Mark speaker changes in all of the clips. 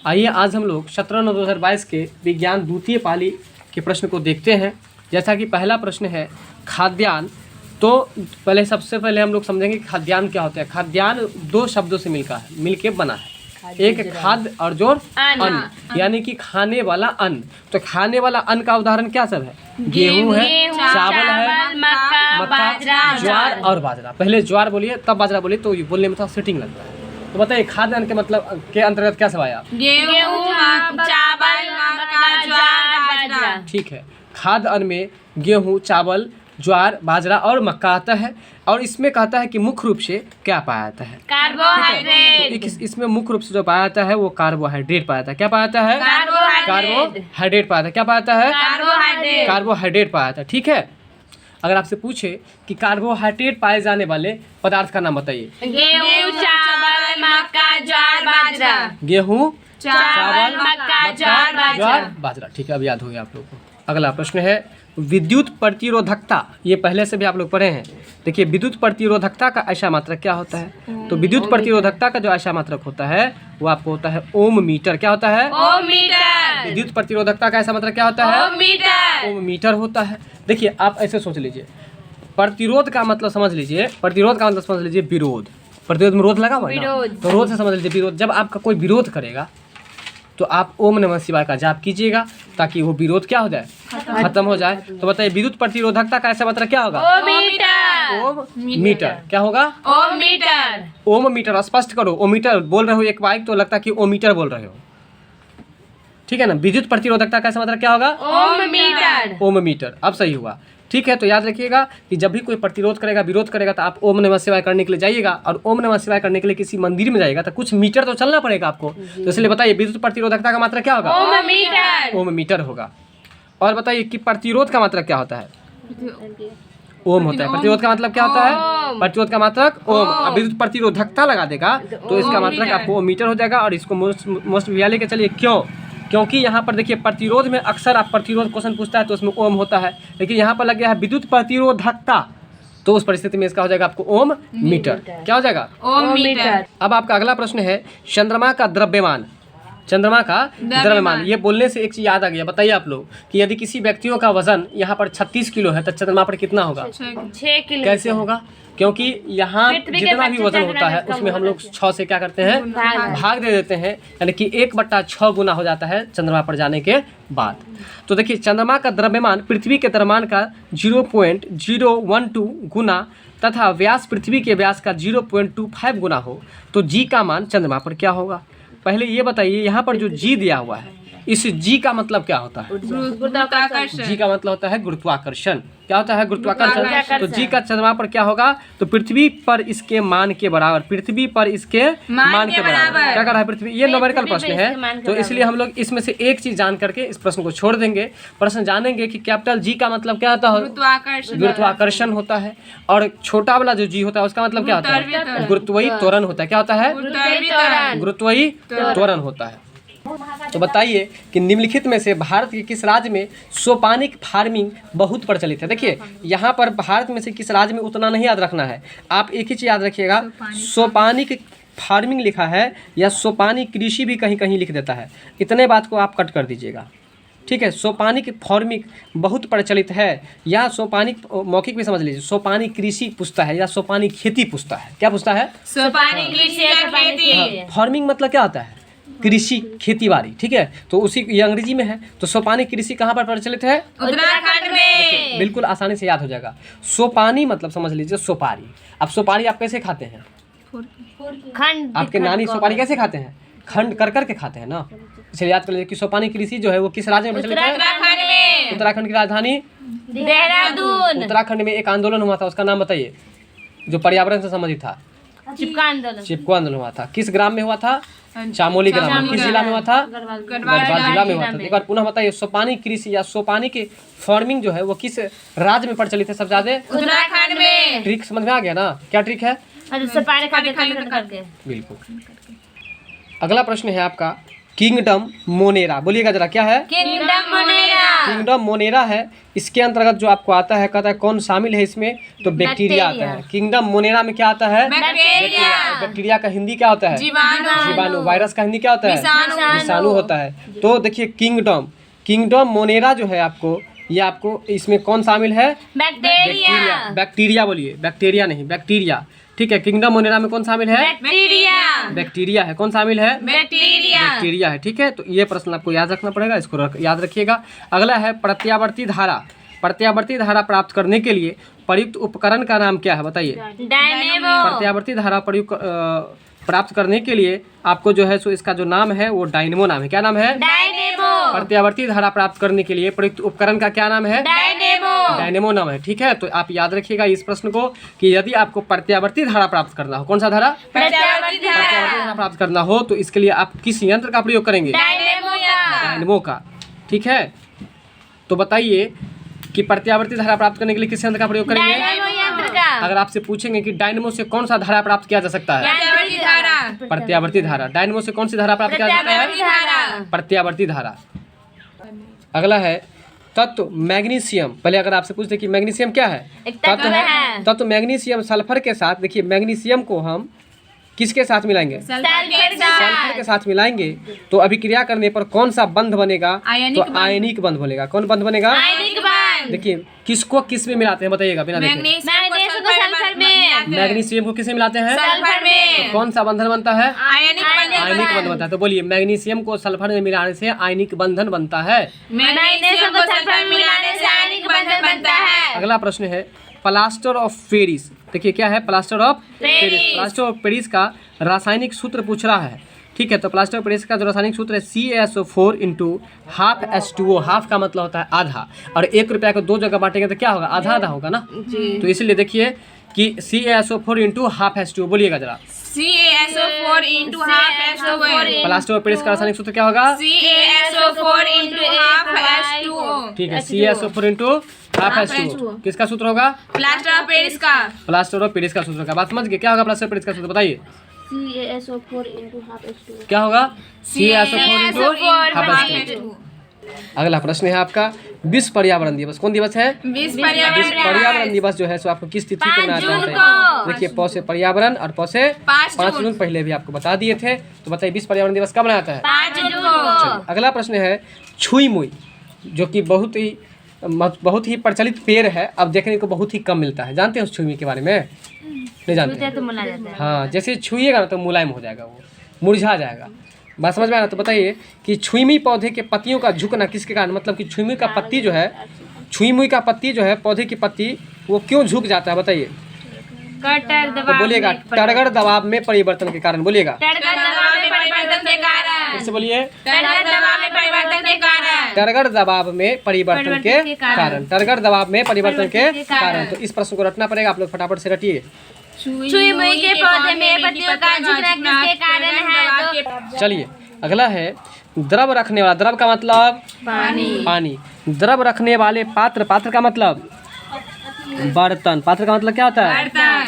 Speaker 1: आइए आज हम लोग 17/9/2022 के विज्ञान द्वितीय पाली के प्रश्न को देखते हैं। जैसा कि पहला प्रश्न है खाद्यान्न। तो सबसे पहले हम लोग समझेंगे कि खाद्यान्न क्या होता है। खाद्यान्न दो शब्दों से मिलके बना है। एक खाद्य और जोड़ अन्न, यानी कि खाने वाला अन्न। तो खाने वाला अन्न का उदाहरण क्या सब है? गेहूं है, चावल है, मक्का, ज्वार और बाजरा। पहले ज्वार बोलिए तब बाजरा बोलिए तो बोलने में थोड़ा सेटिंग लगता है। तो बताइए खाद्य अन्न के मतलब के अंतर्गत क्या सब आया?
Speaker 2: गेहूं, चावल, मक्का, ज्वार, बाजरा।
Speaker 1: ठीक है, खाद्य अन्न में गेहूं, चावल, ज्वार, बाजरा और मक्का आता है। और इसमें कहता है कि मुख्य रूप से क्या पाया जाता है?
Speaker 2: कार्बोहाइड्रेट।
Speaker 1: तो इसमें मुख्य रूप से जो पाया जाता है वो कार्बोहाइड्रेट पाया जाता है। क्या पाया जाता है? कार्बोहाइड्रेट पाया जाता है। क्या पाया जाता है? कार्बोहाइड्रेट पाया जाता है। ठीक है, अगर आपसे पूछे कि कार्बोहाइड्रेट पाए जाने वाले पदार्थ का नाम बताइए।
Speaker 2: गेहूं, चावल, मक्का, ज्वार, बाजरा।
Speaker 1: गेहूं,
Speaker 2: चावल, मक्का, ज्वार,
Speaker 1: बाजरा। ठीक है, अब याद हो गया आप लोगों को। अगला प्रश्न है विद्युत प्रतिरोधकता। ये पहले से भी आप लोग पढ़े हैं। देखिए विद्युत प्रतिरोधकता का ऐसा मात्रक क्या होता है? तो विद्युत प्रतिरोधकता का जो ऐसा मात्रक होता है वो आपको होता है ओम मीटर। क्या होता है?
Speaker 2: ओम मीटर।
Speaker 1: विद्युत प्रतिरोधकता का ऐसा मात्रक क्या होता है?
Speaker 2: ओम मीटर।
Speaker 1: ओम मीटर होता है। देखिए आप ऐसे सोच लीजिए, प्रतिरोध का मतलब समझ लीजिए, प्रतिरोध का मतलब समझ लीजिए विरोध। प्रतिरोध में रोध लगा हुआ है ना? तो रोध से समझ लीजिए विरोध। जब आपका कोई विरोध करेगा तो आप ओम नमः शिवाय का जाप कीजिएगा ताकि वो विरोध क्या हो जाए? खत्म हो जाए। तो बताइए विद्युत प्रतिरोधकता का ऐसा मात्रक क्या होगा?
Speaker 2: ओम मीटर।
Speaker 1: ओम मीटर। क्या होगा?
Speaker 2: ओम मीटर।
Speaker 1: ओम मीटर। स्पष्ट करो, ओम मीटर बोल रहे हो एक बाइक तो लगता है कि ओम मीटर बोल रहे हो। ठीक है ना? विद्युत प्रतिरोधकता का ऐसा मात्रक क्या होगा?
Speaker 2: ओम मीटर।
Speaker 1: ओम मीटर। अब सही हुआ। ठीक है, तो याद रखिएगा कि जब भी कोई प्रतिरोध करेगा, विरोध करेगा तो आप ओम नमः शिवाय करने के लिए जाइएगा। और ओम नमः शिवाय करने के लिए किसी मंदिर में जाइएगा तो कुछ मीटर तो चलना पड़ेगा आपको। तो इसलिए बताइए विद्युत प्रतिरोधकता का मात्रा क्या होगा?
Speaker 2: ओम मीटर।
Speaker 1: ओम मीटर होगा। और बताइए कि प्रतिरोध का मात्रक क्या होता है? ओम होता है। प्रतिरोध का मतलब क्या होता है? प्रतिरोध का मात्रक ओम। अब विद्युत प्रतिरोधकता लगा देगा तो इसका मात्रक आपको ओम मीटर हो जाएगा। और इसको मोस्ट विद्यालय के चलिए क्यों? क्योंकि यहाँ पर देखिए प्रतिरोध में अक्सर आप प्रतिरोध क्वेश्चन पूछता है तो उसमें ओम होता है, लेकिन यहाँ पर लग गया है विद्युत प्रतिरोधकता तो उस परिस्थिति में इसका हो जाएगा आपको ओम मीटर। क्या हो जाएगा?
Speaker 2: ओम मीटर।
Speaker 1: अब आपका अगला प्रश्न है चंद्रमा का द्रव्यमान। चंद्रमा का द्रव्यमान, ये बोलने से एक चीज याद आ गया। बताइए आप लोग कि यदि किसी व्यक्तियों का वजन यहाँ पर 36 किलो है तो चंद्रमा पर कितना होगा?
Speaker 2: 6 किलो।
Speaker 1: कैसे होगा? क्योंकि यहाँ जितना भी वजन होता है उसमें हम लोग 6 से क्या करते हैं? भाग दे देते हैं, यानी कि 1/6 गुना हो जाता है चंद्रमा पर जाने के बाद। तो देखिए चंद्रमा का द्रव्यमान पृथ्वी के द्रव्यमान का 0.012 गुना तथा व्यास पृथ्वी के व्यास का 0.25 गुना हो तो जी का मान चंद्रमा पर क्या होगा? पहले ये बताइए, यहाँ पर जो जी दिया हुआ है इस जी का मतलब क्या होता है? जी का मतलब होता है गुरुत्वाकर्षण। क्या होता है? गुरुत्वाकर्षण। तो जी का चंद्रमा पर क्या होगा? तो पृथ्वी पर इसके मान के बराबर। पृथ्वी पर इसके मान के बराबर। क्या कर रहा है पृथ्वी? ये न्यूमेरिकल प्रश्न है तो इसलिए हम लोग इसमें से एक चीज जान करके इस प्रश्न को छोड़ देंगे। प्रश्न जानेंगे कि कैपिटल जी का मतलब क्या होता है? गुरुत्वाकर्षण होता है। और छोटा वाला जो जी होता है उसका मतलब क्या होता है? गुरुत्वीय त्वरण होता है। क्या होता है? गुरुत्वीय त्वरण होता है। तो बताइए कि निम्नलिखित में से भारत के किस राज्य में सोपानिक फार्मिंग बहुत प्रचलित है? देखिए यहाँ पर भारत में से किस राज्य में उतना नहीं याद रखना है, आप एक ही चीज याद रखिएगा, सोपानिक फार्मिंग लिखा है या सोपानिक कृषि भी कहीं कहीं लिख देता है। इतने बात को आप कट कर दीजिएगा। ठीक है, सोपानिक फार्मिंग बहुत प्रचलित है या सोपानिक मौखिक भी समझ लीजिए, सोपानिक कृषि पूछता है या सोपानिक खेती पूछता है। क्या पूछता है?
Speaker 2: सोपानिक कृषि या खेती।
Speaker 1: फार्मिंग मतलब क्या होता है? कृषि, खेती बाड़ी। ठीक है, तो उसी ये अंग्रेजी में है। तो सोपानी कृषि कहाँ पर प्रचलित है?
Speaker 2: उत्तराखंड में।
Speaker 1: बिल्कुल आसानी से याद हो जाएगा। सोपानी मतलब समझ लीजिए सुपारी। अब सुपारी आप कैसे खाते हैं?
Speaker 2: खंड।
Speaker 1: आपके नानी सुपारी कैसे खाते हैं? खंड कर कर के खाते हैं ना। इसलिए याद कर लीजिए कि सोपानी कृषि जो है वो किस राज्य में प्रचलित है?
Speaker 2: उत्तराखंड में।
Speaker 1: उत्तराखंड की राजधानी
Speaker 2: देहरादून।
Speaker 1: उत्तराखंड में एक आंदोलन हुआ था, उसका नाम बताइए, जो पर्यावरण से संबंधित था। चिपको आंदोलन हुआ था। किस ग्राम में हुआ था? चामोली ग्राम में। किस जिला में हुआ था? गढ़वाल जिला में हुआ था। एक बार पुनः बताइए, सोपानी कृषि या सोपानी की फार्मिंग जो है वो किस राज्य में प्रचलित है सबसे ज्यादा?
Speaker 2: उत्तराखंड में।
Speaker 1: ट्रिक समझ में आ गया ना? क्या ट्रिक है?
Speaker 2: बिल्कुल।
Speaker 1: अगला प्रश्न है आपका किंगडम मोनेरा। बोलिएगा जरा, क्या है?
Speaker 2: Kingdom Monera.
Speaker 1: किंगडम मोनेरा है। इसके अंतर्गत जो आपको आता है, कहता है कौन शामिल है इसमें, तो बैक्टीरिया आता है। किंगडम मोनेरा में क्या आता है?
Speaker 2: बैक्टीरिया।
Speaker 1: बैक्टीरिया का हिंदी क्या होता है? जीवाणु। वायरस का हिंदी क्या होता है? विषाणु होता है। तो देखिए किंगडम मोनेरा जो है आपको, ये आपको इसमें कौन शामिल है?
Speaker 2: बैक्टीरिया।
Speaker 1: बैक्टीरिया बोलिए, बैक्टीरिया नहीं, बैक्टीरिया। ठीक है, किंगडम मोनेरा में कौन शामिल है? बैक्टीरिया है। कौन शामिल है? बैक्टीरिया है। ठीक है, तो ये प्रश्न आपको याद रखना पड़ेगा, इसको याद रखिएगा। अगला है प्रत्यावर्ती धारा। प्रत्यावर्ती धारा प्राप्त करने के लिए प्रयुक्त उपकरण का नाम क्या है, बताइए?
Speaker 2: डायनेमो।
Speaker 1: प्रत्यावर्ती धारा प्राप्त करने के लिए आपको जो है सो इसका जो नाम है वो डायनेमो नाम है। क्या नाम है?
Speaker 2: डायनेमो।
Speaker 1: प्रत्यावर्ती धारा प्राप्त करने के लिए प्रयुक्त उपकरण का क्या नाम है? डायनेमो नाम है। ठीक है, तो आप याद रखिएगा इस प्रश्न को कि यदि आपको प्रत्यावर्ती धारा प्राप्त करना हो, कौन सा धारा? प्रत्यावर्ती धारा प्राप्त करना हो, तो इसके लिए आप किस यंत्र का प्रयोग करेंगे? डायनेमो का। ठीक है, तो बताइए कि प्रत्यावर्ती धारा प्राप्त करने के लिए किस यंत्र का प्रयोग करेंगे? अगर आपसे पूछेंगे कि डायनेमो से कौन सा धारा प्राप्त किया जा सकता है? प्रत्यावर्ती धारा। डायनेमो से कौन सी धारा प्राप्त किया जा सकता है? प्रत्यावर्ती धारा। अगला है तत्व मैग्नीशियम। पहले अगर आपसे पूछते कि मैग्नीशियम क्या है, तत्व है। तत्व मैग्नीशियम सल्फर के साथ, देखिए मैग्नीशियम को हम किसके साथ मिलाएंगे? सल्फर के साथ मिलाएंगे तो अभिक्रिया करने पर कौन सा बंध बनेगा? तो आयनिक बंध बनेगा। कौन बंध बनेगा? देखिए किसको किस में मिलाते हैं, बताइएगा बिना देखे। मैग्नीशियम को किसमें मिलाते हैं?
Speaker 2: सल्फर में।
Speaker 1: तो कौन सा बंधन बनता है?
Speaker 2: आयनिक
Speaker 1: बंधन बनता है। तो बोलिए मैग्नीशियम को सल्फर में मिलाने से आयनिक बंधन बनता है।
Speaker 2: मैग्नीशियम को सल्फर में मिलाने से आयनिक बंधन बनता है।
Speaker 1: अगला प्रश्न है प्लास्टर ऑफ पेरिस। देखिए क्या है? Plaster of Paris. Plaster of Paris का रासायनिक सूत्र पूछ रहा है। ठीक है, तो प्लास्टर ऑफ पेरिस का जो रासायनिक सूत्र है CaSO4 × ½ H2O। हाफ का मतलब होता है आधा, और 1 रुपया को 2 जगह बांटेंगे तो क्या होगा? आधा आधा होगा ना। तो इसलिए देखिए कि CaSO4 × ½ H2O। बोलिएगा जरा।
Speaker 2: CaSO4 × ½ H2O।
Speaker 1: Plaster of Paris का रासायनिक सूत्र क्या होगा?
Speaker 2: CaSO4 × ½ H2O।
Speaker 1: ठीक है, CaSO4 × ½ H2O किसका सूत्र होगा?
Speaker 2: प्लास्टर ऑफ पेरिस का।
Speaker 1: प्लास्टर ऑफ पेरिस का सूत्र का। बात समझ गए? क्या होगा प्लास्टर ऑफ पेरिस का सूत्र, बताइए?
Speaker 3: CaSO4 × ½ H2O।
Speaker 1: क्या होगा? CaSO4 × ½ H2O।
Speaker 2: H2O।
Speaker 1: अगला प्रश्न है आपका विश्व पर्यावरण दिवस। कौन दिवस है?
Speaker 2: विश्व
Speaker 1: विश्व पर्यावरण दिवस जो है सो आपको किस तिथि को मनाया जाता है? देखिए पौ से पर्यावरण और पौ से 5 जून पहले भी आपको बता दिए थे। तो बताइए विश्व पर्यावरण दिवस कब मनाया जाता है?
Speaker 2: 5 जून को।
Speaker 1: चलिए, अगला प्रश्न है छुई मुई, जो कि बहुत ही प्रचलित पेड़ है। अब देखने को बहुत ही कम मिलता है। जानते हैं उस छुई मुई के बारे में? नहीं जानते? हाँ, जैसे छुइएगा ना तो मुलायम हो जाएगा, वो मुरझा जाएगा। बात समझ में आया? तो बताइए कि छुईमुई पौधे के पत्तियों का झुकना किसके कारण, मतलब कि छुईमुई का पत्ती जो है, छुईमुई का पत्ती जो है, पौधे की पत्ती, वो क्यों झुक जाता है, बताइए? तो बोलिएगा टड़गर दबाव में परिवर्तन के कारण। बोलिएगा
Speaker 2: टड़गर दबाव में परिवर्तन के कारण।
Speaker 1: फिर से बोलिए।
Speaker 2: टड़गर दबाव में परिवर्तन के कारण।
Speaker 1: टड़गर दबाव में परिवर्तन के कारण। टड़गर दबाव में परिवर्तन के कारण। तो इस प्रश्न को रटना पड़ेगा, आप लोग फटाफट से रटिए।
Speaker 2: छुईमुई के पौधे में पत्तियों का झुकना किसके कारण है? तो
Speaker 1: चलिए अगला है द्रव रखने वाला। द्रव का मतलब पानी। द्रव रखने वाले पात्र। पात्र का मतलब बर्तन। पात्र का मतलब क्या होता है?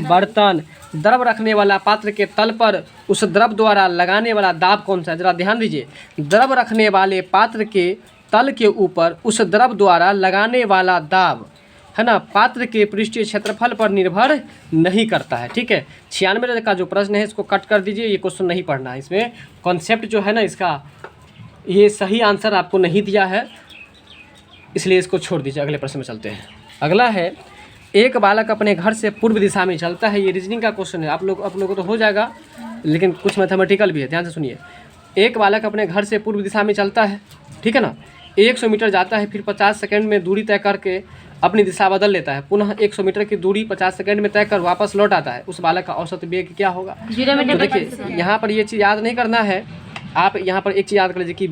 Speaker 1: बर्तन। द्रव रखने वाला पात्र के तल पर उस द्रव द्वारा लगाने वाला दाब कौन सा है? जरा ध्यान दीजिए। द्रव रखने वाले पात्र के तल के ऊपर उस द्रव द्वारा लगाने वाला दाब है ना, पात्र के पृष्ठीय क्षेत्रफल पर निर्भर नहीं करता है। ठीक है, 96 का जो प्रश्न है इसको कट कर दीजिए, ये क्वेश्चन नहीं पढ़ना है। इसमें कॉन्सेप्ट जो है ना इसका, ये सही आंसर आपको नहीं दिया है, इसलिए इसको छोड़ दीजिए। अगले प्रश्न में चलते हैं। अगला है एक बालक अपने घर से पूर्व दिशा में चलता है। ये रीजनिंग का क्वेश्चन है, आप लोगों को तो हो जाएगा, लेकिन कुछ मैथमेटिकल भी है, ध्यान से सुनिए। एक बालक अपने घर से पूर्व दिशा में चलता है, ठीक है ना, 100 मीटर जाता है, फिर 50 सेकंड में दूरी तय करके अपनी दिशा बदल लेता है, पुनः 100 मीटर की दूरी 50 सेकंड में तय कर वापस लौट आता है। उस बालक का औसत वेग क्या होगा? तो देखिए यहाँ पर ये चीज़ याद नहीं करना है, आप यहाँ पर एक चीज़ याद कर लीजिए कि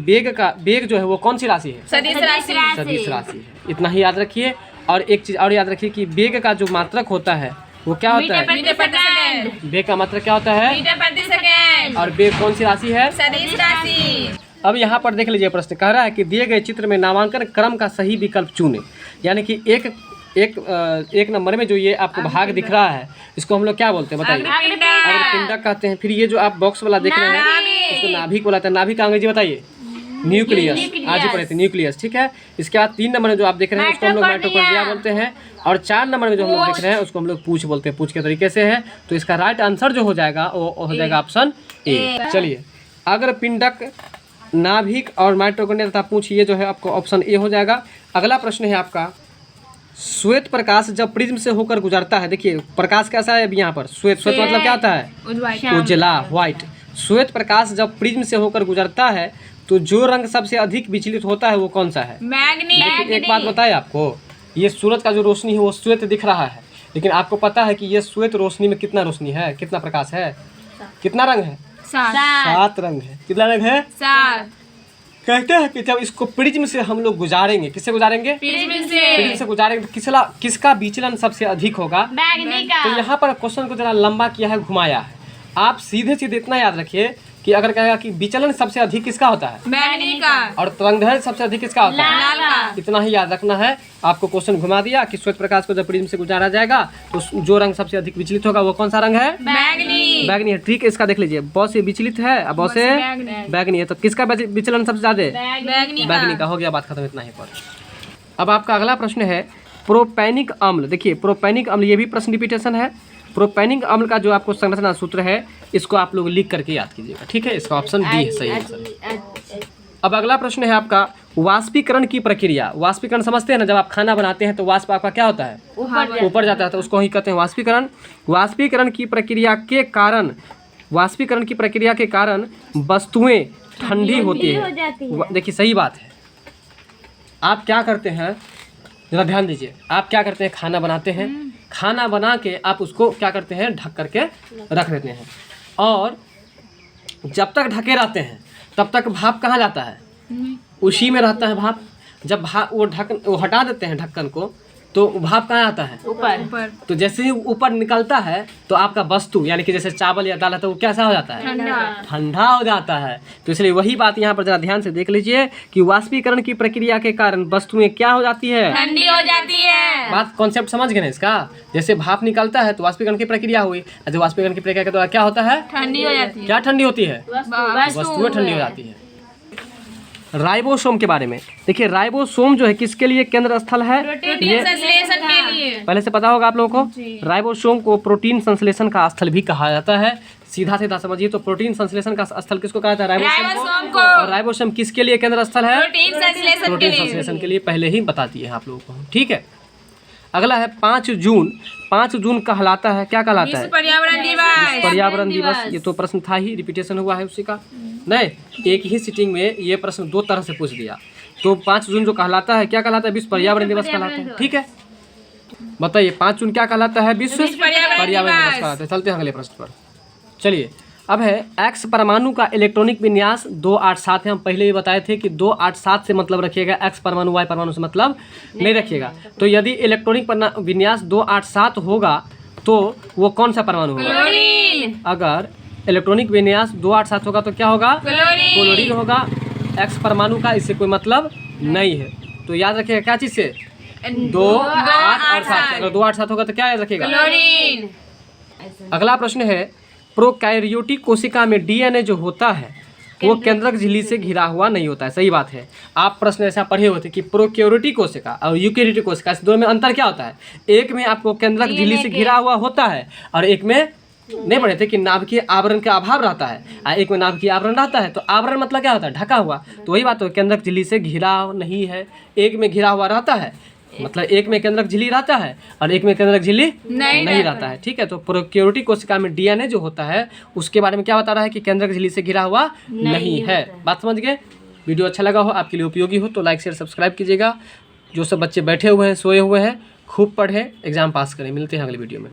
Speaker 1: वेग जो है वो कौन सी राशि है?
Speaker 2: सदिश
Speaker 1: राशि है। इतना ही याद रखिए। और एक चीज़ और याद रखिए कि वेग का जो मात्रक होता है वो क्या होता है?
Speaker 2: मीटर प्रति सेकंड।
Speaker 1: वेग का मात्रक क्या होता है?
Speaker 2: मीटर प्रति सेकंड।
Speaker 1: और वेग कौन सी राशि है?
Speaker 2: सदिश राशि।
Speaker 1: अब यहाँ पर देख लीजिए, प्रश्न कह रहा है कि दिए गए चित्र में नामांकन क्रम का सही विकल्प चुने। यानी कि एक नंबर में जो ये आपको भाग दिख रहा है, इसको हम लोग क्या बोलते हैं बताइए? अग्रपिंडक कहते हैं। फिर ये जो आप बॉक्स वाला देख रहे हैं इसको नाभिक बोलाते हैं। नाभिक का अंग्रेजी बताइए, न्यूक्लियस। आज ही पढ़े थे न्यूक्लियस, ठीक है। इसके बाद 3 नंबर में जो आप देख रहे हैं उसको हम लोग माइटोकॉन्ड्रिया बोलते हैं, और 4 नंबर में जो हम लोग देख रहे हैं उसको हम लोग पूछ बोलते हैं। पूछ के तरीके से है, तो इसका राइट आंसर जो हो जाएगा वो हो जाएगा ऑप्शन ए। चलिए, अगर पिंडक, नाभिक और माइटोकॉन्ड्रिया तथा पूछ, ये जो है आपको ऑप्शन ए हो जाएगा। अगला प्रश्न है आपका, श्वेत प्रकाश जब प्रिज्म से होकर गुजरता है, देखिए प्रकाश कैसा है अभी यहाँ पर, श्वेत। श्वेत मतलब क्या होता है, उजला, व्हाइट। श्वेत प्रकाश जब प्रिज्म से होकर गुजरता है तो जो रंग सबसे अधिक विचलित होता है वो कौन सा है? मैग्नी। एक बात बताए आपको, ये सूरज का जो रोशनी है वो श्वेत दिख रहा है, लेकिन आपको पता है कि ये श्वेत रोशनी में कितना रोशनी है, कितना प्रकाश है, कितना रंग है? 7 रंग है। कितना रंग है? 7। कहते हैं कि जब इसको प्रिज्म से हम लोग गुजारेंगे, किससे गुजारेंगे? प्रिज्म से गुजारेंगे तो किसका विचलन सबसे अधिक होगा? मैग्नी का। तो यहाँ पर क्वेश्चन को जरा लंबा किया है, घुमाया है। आप सीधे सीधे इतना याद रखिए कि अगर कहेगा कि विचलन सबसे अधिक किसका होता है? मैग्नी का। और तरंगदैर्घ्य सबसे अधिक किसका होता है? लाल का। इतना ही याद रखना है। आपको क्वेश्चन घुमा दिया कि श्वेत प्रकाश को जब प्रिज्म से गुजारा जाएगा तो जो रंग सबसे अधिक विचलित होगा वो कौन सा रंग है? मैग्नी। मैग्नी है, ठीक है। इसका देख लीजिए, बहुत से विचलित है, अब बहुत से मैग्नी है, तो किसका विचलन सबसे ज्यादा? मैग्नी का। हो गया, बात खत्म, इतना ही पर। अब आपका अगला प्रश्न है प्रोपैनिक अम्ल। देखिए, प्रोपैनिक अम्ल, ये भी प्रश्न रिपीटेशन है। प्रोपैनिक अम्ल का जो आपको संरचना सूत्र है इसको आप लोग लिख करके याद कीजिएगा, ठीक है। इसका ऑप्शन डी है सही आंसर। अब अगला प्रश्न है आपका वाष्पीकरण की प्रक्रिया। वाष्पीकरण समझते हैं ना, जब आप खाना बनाते हैं तो वाष्प आपका क्या होता है? ऊपर जाता है, तो उसको ही कहते हैं वाष्पीकरण। वाष्पीकरण की प्रक्रिया के कारण वस्तुएं ठंडी होती है। देखिए, सही बात है। आप क्या करते हैं, जरा ध्यान दीजिए, आप क्या करते हैं, खाना बनाते हैं, खाना बना के आप उसको क्या करते हैं, ढक करके रख देते हैं, और जब तक ढके रहते हैं तब तक भाप कहाँ जाता है? उसी में रहता है भाप। जब वो हटा देते हैं ढक्कन को तो भाप कहाँ आता है? ऊपर। तो जैसे ही ऊपर निकलता है तो आपका वस्तु, यानी कि जैसे चावल या दाल है, तो वो कैसा हो जाता है? ठंडा हो जाता है। तो इसलिए वही बात यहाँ पर जरा ध्यान से देख लीजिए कि वाष्पीकरण की प्रक्रिया के कारण वस्तुएं क्या हो जाती है? ठंडी हो जाती है। बात, कॉन्सेप्ट समझ गए ना इसका? जैसे भाप निकलता है तो वाष्पीकरण की प्रक्रिया हुई, जो वाष्पीकरण की प्रक्रिया के द्वारा क्या होता है? ठंडी हो जाती है। क्या ठंडी होती है? वस्तुएं ठंडी हो जाती है। राइबोसोम के बारे में देखिए, राइबोसोम जो है किसके लिए केंद्र स्थल है? ये संश्लेषण के लिए पहले से पता होगा आप लोगों को। राइबोसोम को प्रोटीन संश्लेषण का स्थल भी कहा जाता है। सीधा सीधा समझिए, तो प्रोटीन संश्लेषण का स्थल किसको कहा जाता है? राइबोसोम को। और राइबोसोम किसके लिए केंद्र स्थल है? प्रोटीन संश्लेषण के लिए, पहले ही बता दिए आप लोगों को, ठीक है। अगला है 5 जून। 5 जून कहलाता है, क्या कहलाता है? पर्यावरण दिवस। ये तो प्रश्न था ही, रिपीटेशन हुआ है उसी का। नहीं, एक ही सिटिंग में ये प्रश्न 2 तरह से पूछ दिया। तो 5 जून जो कहलाता है, क्या कहलाता है? विश्व पर्यावरण दिवस कहलाता है, ठीक है। बताइए 5 जून क्या कहलाता है? विश्व पर्यावरण दिवस कहलाता है। चलते हैं अगले प्रश्न पर। चलिए, अब है एक्स परमाणु का इलेक्ट्रॉनिक विन्यास 287 है। हम पहले ही बताए थे कि 287 से मतलब रखिएगा, एक्स परमाणु वाई परमाणु से मतलब नहीं रखिएगा। तो यदि इलेक्ट्रॉनिक विन्यास 287 होगा तो वो कौन सा परमाणु होगा? अगर इलेक्ट्रॉनिक विन्यास 287 होगा तो क्या होगा? क्लोरीन होगा। एक्स परमाणु का इससे कोई मतलब नहीं है, तो याद रखिएगा क्या चीज से? 287। अगर 287 होगा तो क्या याद रखिएगा? क्लोरीन। अगला प्रश्न है प्रोकैरियोटिक कोशिका में डीएनए जो होता है वो केंद्रक झिल्ली से घिरा हुआ नहीं होता है। सही बात है। आप प्रश्न ऐसा पढ़े होते कि प्रोकैरियोटिक कोशिका और यूकैरियोटिक कोशिका, इस दोनों में अंतर क्या होता है? एक में आपको केंद्रक झिल्ली से घिरा हुआ होता है और एक में नहीं पढ़े थे कि नाभिकीय आवरण का अभाव रहता है, और एक में नाभिकीय आवरण रहता है। तो आवरण मतलब क्या होता है? ढका हुआ। तो वही बात हो, केंद्रक झिल्ली से घिरा नहीं है, एक में घिरा हुआ रहता है, मतलब एक में केंद्रक झिल्ली रहता है और एक में केंद्रक झिल्ली नहीं रहता है, ठीक है। तो प्रोकैरियोटिक कोशिका में डीएनए जो होता है उसके बारे में क्या बता रहा है कि केंद्रक झिल्ली से घिरा हुआ नहीं है। बात समझ गए? वीडियो अच्छा लगा हो, आपके लिए उपयोगी हो तो लाइक शेयर सब्सक्राइब कीजिएगा। जो सब बच्चे बैठे हुए हैं, सोए हुए हैं, खूब पढ़ें, एग्जाम पास करें। मिलते हैं अगली वीडियो में।